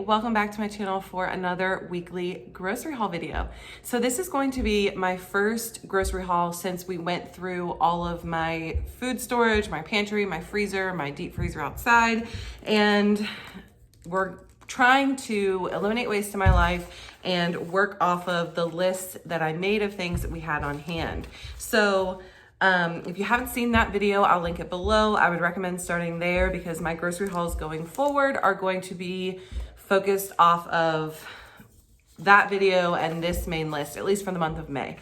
welcome back to my channel for another weekly grocery haul video. So this is going to be my first grocery haul since we went through all of my food storage, my pantry, my freezer, my deep freezer outside, and we're trying to eliminate waste in my life and work off of the list that I made of things that we had on hand. So if you haven't seen that video, I'll link it below. I would recommend starting there because my grocery hauls going forward are going to be focused off of that video and this main list, at least for the month of May.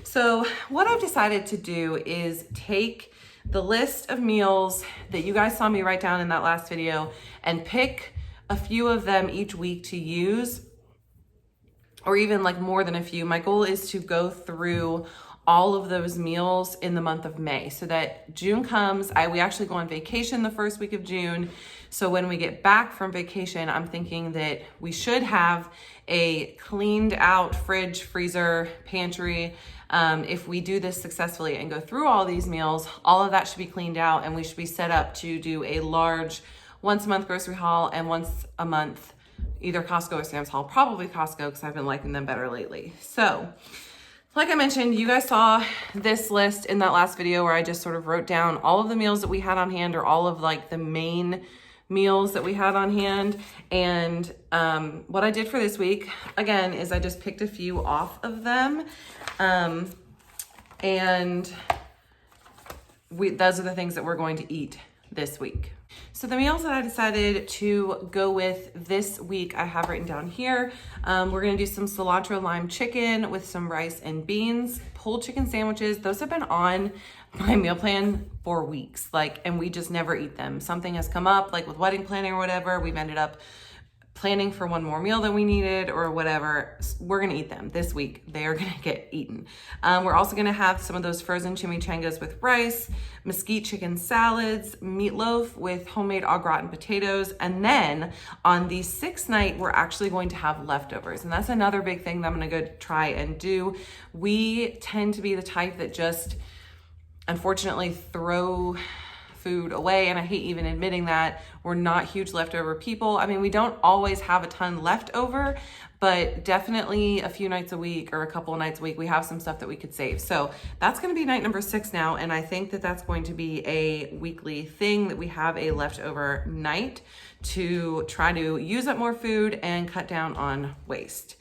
So what I've decided to do is take the list of meals that you guys saw me write down in that last video and pick a few of them each week to use, or even like more than a few. My goal is to go through all of those meals in the month of May so that June comes. We actually go on vacation the first week of June. So when we get back from vacation, I'm thinking that we should have a cleaned out fridge, freezer, pantry. If we do this successfully and go through all these meals, all of that should be cleaned out and we should be set up to do a large once a month grocery haul and once a month, either Costco or Sam's Haul, probably Costco because I've been liking them better lately. So like I mentioned, you guys saw this list in that last video where I just sort of wrote down all of the meals that we had on hand, or all of like the main meals that we had on hand. And what I did for this week, again, is I just picked a few off of them. And those are the things that we're going to eat this week. So the meals that I decided to go with this week, I have written down here. We're gonna do some cilantro lime chicken with some rice and beans, pulled chicken sandwiches. Those have been on my meal plan for weeks, and we just never eat them. Something has come up, like with wedding planning or whatever, we've ended up planning for one more meal than we needed or whatever. We're gonna eat them this week. They are gonna get eaten. We're also gonna have some of those frozen chimichangas with rice, mesquite chicken salads, meatloaf with homemade au gratin potatoes. And then on the sixth night, we're actually going to have leftovers. And that's another big thing that I'm gonna go try and do. We tend to be the type that just unfortunately throw food away, and I hate even admitting that. We're not huge leftover people. I mean, we don't always have a ton left over, but definitely a few nights a week or a couple of nights a week, we have some stuff that we could save. So that's gonna be night number 6 now, and I think that that's going to be a weekly thing, that we have a leftover night to try to use up more food and cut down on waste.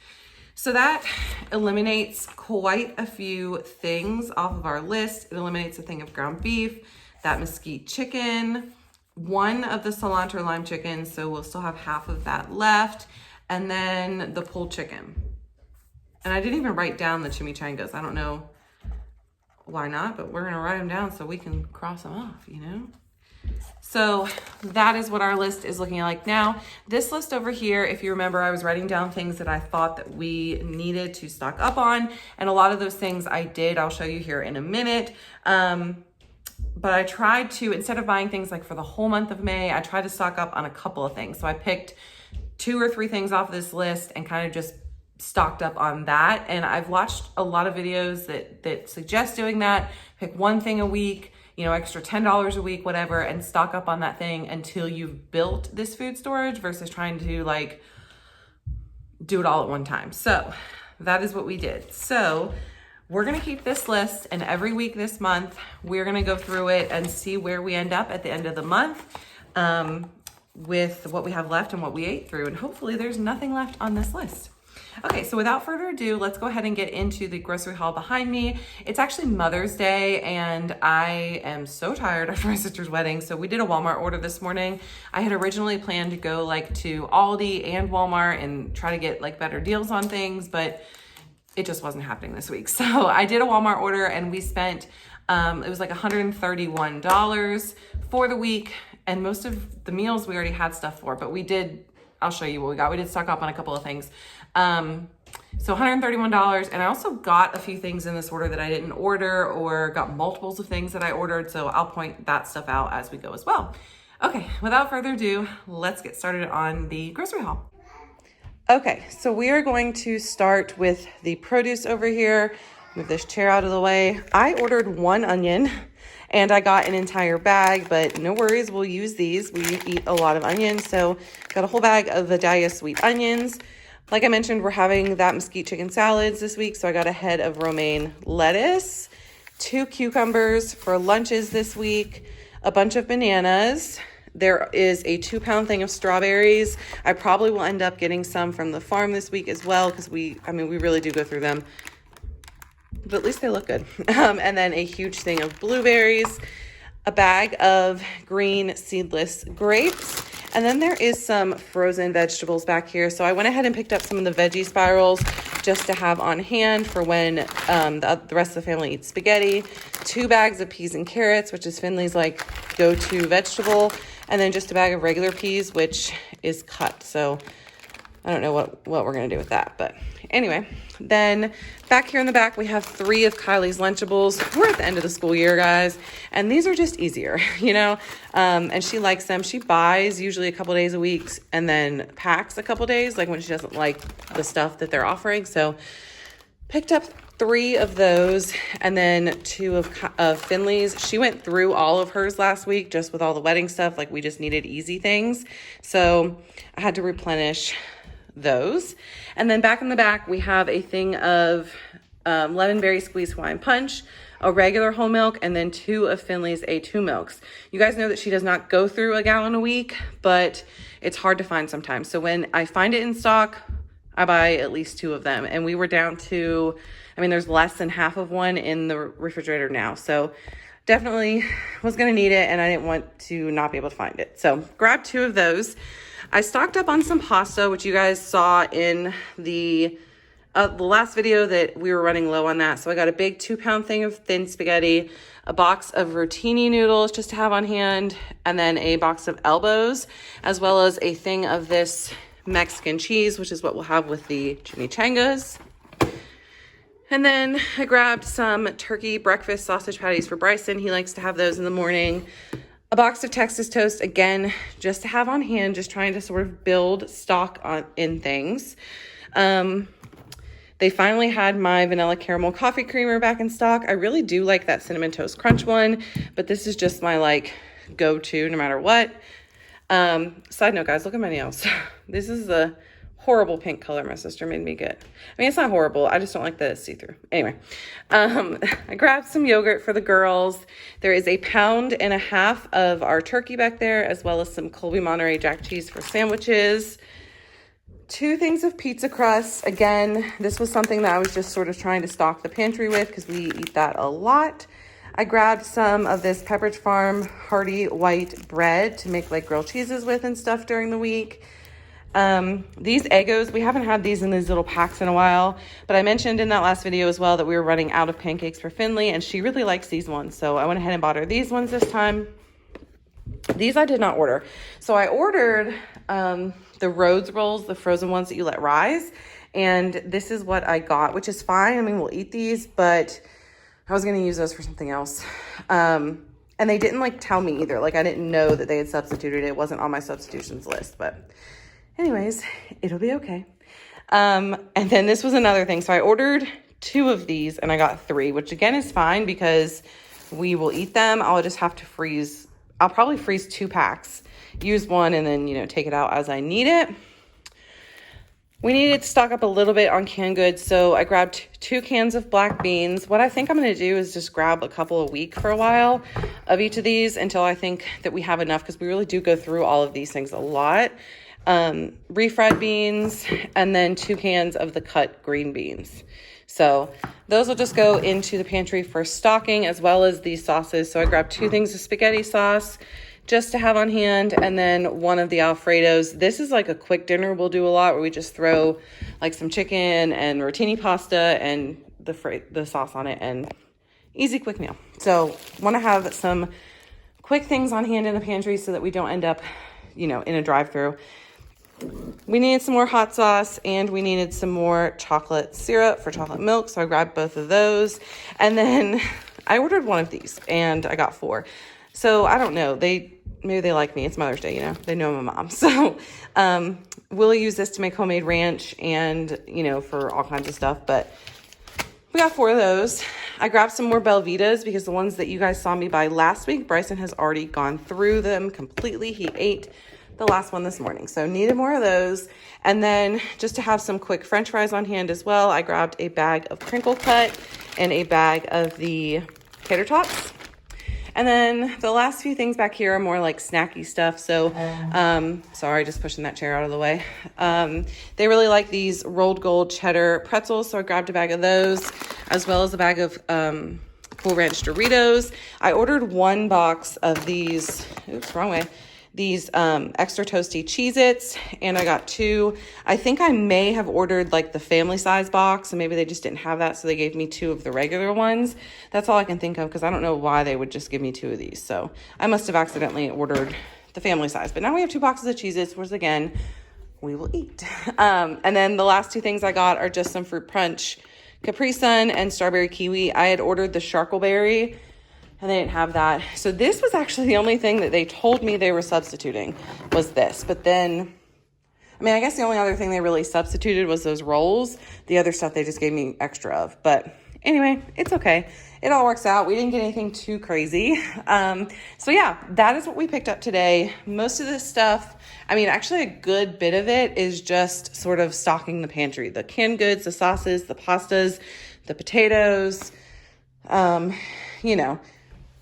So that eliminates quite a few things off of our list. It eliminates a thing of ground beef, that mesquite chicken, one of the cilantro lime chicken, so we'll still have half of that left, and then the pulled chicken. And I didn't even write down the chimichangas. I don't know why not, but we're gonna write them down so we can cross them off, you know? So that is what our list is looking like now. This list over here, if you remember, I was writing down things that I thought that we needed to stock up on, and a lot of those things I did. I'll show you here in a minute. But I tried to, instead of buying things like for the whole month of May, I tried to stock up on a couple of things. So I picked 2 or 3 things off this list and kind of just stocked up on that. And I've watched a lot of videos that suggest doing that. Pick one thing a week, you know, extra $10 a week, whatever, and stock up on that thing until you've built this food storage versus trying to like do it all at one time. So that is what we did. So we're gonna keep this list, and every week this month, we're gonna go through it and see where we end up at the end of the month with what we have left and what we ate through, and hopefully there's nothing left on this list. Okay, so without further ado, let's go ahead and get into the grocery haul behind me. It's actually Mother's Day, and I am so tired after my sister's wedding, so we did a Walmart order this morning. I had originally planned to go to Aldi and Walmart and try to get better deals on things, but it just wasn't happening this week. So I did a Walmart order, and we spent, it was like $131 for the week. And most of the meals we already had stuff for, but we did, I'll show you what we got. We did stock up on a couple of things. So $131. And I also got a few things in this order that I didn't order, or got multiples of things that I ordered. So I'll point that stuff out as we go as well. Okay, without further ado, let's get started on the grocery haul. Okay, so we are going to start with the produce over here. Move this chair out of the way. I ordered 1 onion And I got an entire bag, but no worries, we'll use these. We eat a lot of onions, so got a whole bag of Vidalia sweet onions. Like I mentioned, we're having that mesquite chicken salads this week, so I got a head of romaine lettuce, 2 cucumbers for lunches this week, a bunch of bananas. There is a 2-pound thing of strawberries. I probably will end up getting some from the farm this week as well, because we really do go through them, but at least they look good. And then a huge thing of blueberries, a bag of green seedless grapes, and then there is some frozen vegetables back here. So I went ahead and picked up some of the veggie spirals just to have on hand for when the rest of the family eats spaghetti. 2 bags of peas and carrots, which is Finley's like go-to vegetable, and then just a bag of regular peas, which is cut. So I don't know what we're going to do with that. But anyway, then back here in the back, we have 3 of Kylie's Lunchables. We're at the end of the school year, guys, and these are just easier, you know, and she likes them. She buys usually a couple days a week and then packs a couple days, like when she doesn't like the stuff that they're offering. So picked up 3 of those, and then 2 of Finley's. She went through all of hers last week just with all the wedding stuff. Like, we just needed easy things. So I had to replenish those. And then back in the back, we have a thing of lemon berry squeeze Hawaiian punch, a regular whole milk, and then 2 of Finley's A2 milks. You guys know that she does not go through a gallon a week, but it's hard to find sometimes. So when I find it in stock, I buy at least 2 of them. And we were down to, there's less than half of one in the refrigerator now. So definitely was going to need it, and I didn't want to not be able to find it. So grabbed 2 of those. I stocked up on some pasta, which you guys saw in the last video that we were running low on that. So I got a big 2-pound thing of thin spaghetti, a box of rotini noodles just to have on hand, and then a box of elbows, as well as a thing of this Mexican cheese, which is what we'll have with the chimichangas. And then I grabbed some turkey breakfast sausage patties for Bryson. He likes to have those in the morning. A box of Texas toast, again, just to have on hand, just trying to sort of build stock in things. They finally had my vanilla caramel coffee creamer back in stock. I really do like that cinnamon toast crunch one, but this is just my like go-to no matter what. Side note, guys, look at my nails. This is a horrible pink color my sister made me get. It's not horrible. I just don't like that it's see-through. Anyway, I grabbed some yogurt for the girls. There is 1.5 pounds of our turkey back there, as well as some Colby Monterey Jack cheese for sandwiches. 2 things of pizza crust. Again, this was something that I was just sort of trying to stock the pantry with because we eat that a lot. I grabbed some of this Pepperidge Farm hearty white bread to make like grilled cheeses with and stuff during the week. These Eggos, we haven't had these in these little packs in a while, but I mentioned in that last video as well that we were running out of pancakes for Finley, and she really likes these ones. So I went ahead and bought her these ones this time. These I did not order. So I ordered, the Rhodes rolls, the frozen ones that you let rise. And this is what I got, which is fine. We'll eat these, but I was going to use those for something else. And they didn't like tell me either. Like, I didn't know that they had substituted. It wasn't on my substitutions list, but anyways, it'll be okay. And then this was another thing. So I ordered 2 of these and I got 3, which again is fine because we will eat them. I'll just have to freeze. I'll probably freeze 2 packs, use one, and then, take it out as I need it. We needed to stock up a little bit on canned goods. So I grabbed 2 cans of black beans. What I think I'm going to do is just grab a couple a week for a while of each of these until I think that we have enough, because we really do go through all of these things a lot. Refried beans, and then 2 cans of the cut green beans. So those will just go into the pantry for stocking, as well as these sauces. So I grabbed 2 things of spaghetti sauce just to have on hand, and then 1 of the Alfredos. This is like a quick dinner we'll do a lot, where we just throw like some chicken and rotini pasta and the sauce on it, and easy quick meal. So want to have some quick things on hand in the pantry so that we don't end up, in a drive-through. We needed some more hot sauce, and we needed some more chocolate syrup for chocolate milk. So I grabbed both of those. And then I ordered 1 of these, and I got 4. So I don't know. Maybe they like me. It's Mother's Day, They know I'm a mom. So we'll use this to make homemade ranch and, for all kinds of stuff. But We got 4 of those. I grabbed some more Belvitas because the ones that you guys saw me buy last week, Bryson has already gone through them completely. He ate the last one this morning, so needed more of those. And then just to have some quick French fries on hand as well, I grabbed a bag of crinkle cut and a bag of the tater tots. And then the last few things back here are more like snacky stuff. So, sorry, just pushing that chair out of the way. They really like these rolled gold cheddar pretzels. So I grabbed a bag of those, as well as a bag of Cool Ranch Doritos. I ordered 1 box of these, oops, wrong way. These extra toasty Cheez-Its, and I got 2. I think I may have ordered like the family size box, and maybe they just didn't have that, so they gave me 2 of the regular ones. That's all I can think of, because I don't know why they would just give me 2 of these. So I must have accidentally ordered the family size. But now we have 2 boxes of Cheez-Its, which again, we will eat. And then the last 2 things I got are just some fruit punch, Capri Sun and strawberry kiwi. I had ordered the Sharkleberry, and they didn't have that. So this was actually the only thing that they told me they were substituting was this. But then, I mean, I guess the only other thing they really substituted was those rolls. The other stuff they just gave me extra of. But anyway, it's okay. It all works out. We didn't get anything too crazy. So yeah, that is what we picked up today. Most of this stuff, I mean, actually a good bit of it is just sort of stocking the pantry. The canned goods, the sauces, the pastas, the potatoes, you know,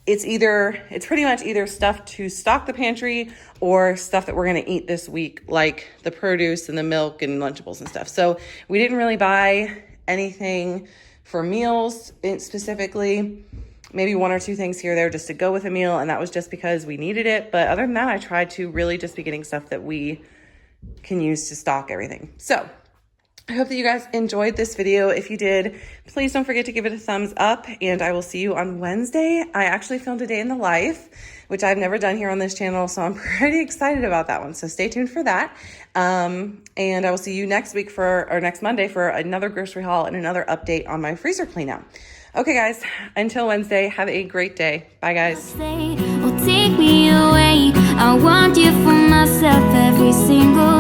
it's pretty much either stuff to stock the pantry or stuff that we're going to eat this week, like the produce and the milk and Lunchables and stuff. So we didn't really buy anything for meals specifically, maybe 1 or 2 things here or there just to go with a meal. And that was just because we needed it. But other than that, I tried to really just be getting stuff that we can use to stock everything. So I hope that you guys enjoyed this video. If you did, please don't forget to give it a thumbs up, and I will see you on Wednesday. I actually filmed a day in the life, which I've never done here on this channel, so I'm pretty excited about that one. So stay tuned for that. And I will see you next week next Monday for another grocery haul and another update on my freezer clean out. Okay, guys, until Wednesday, have a great day. Bye, guys. Take me away. I want you for myself every single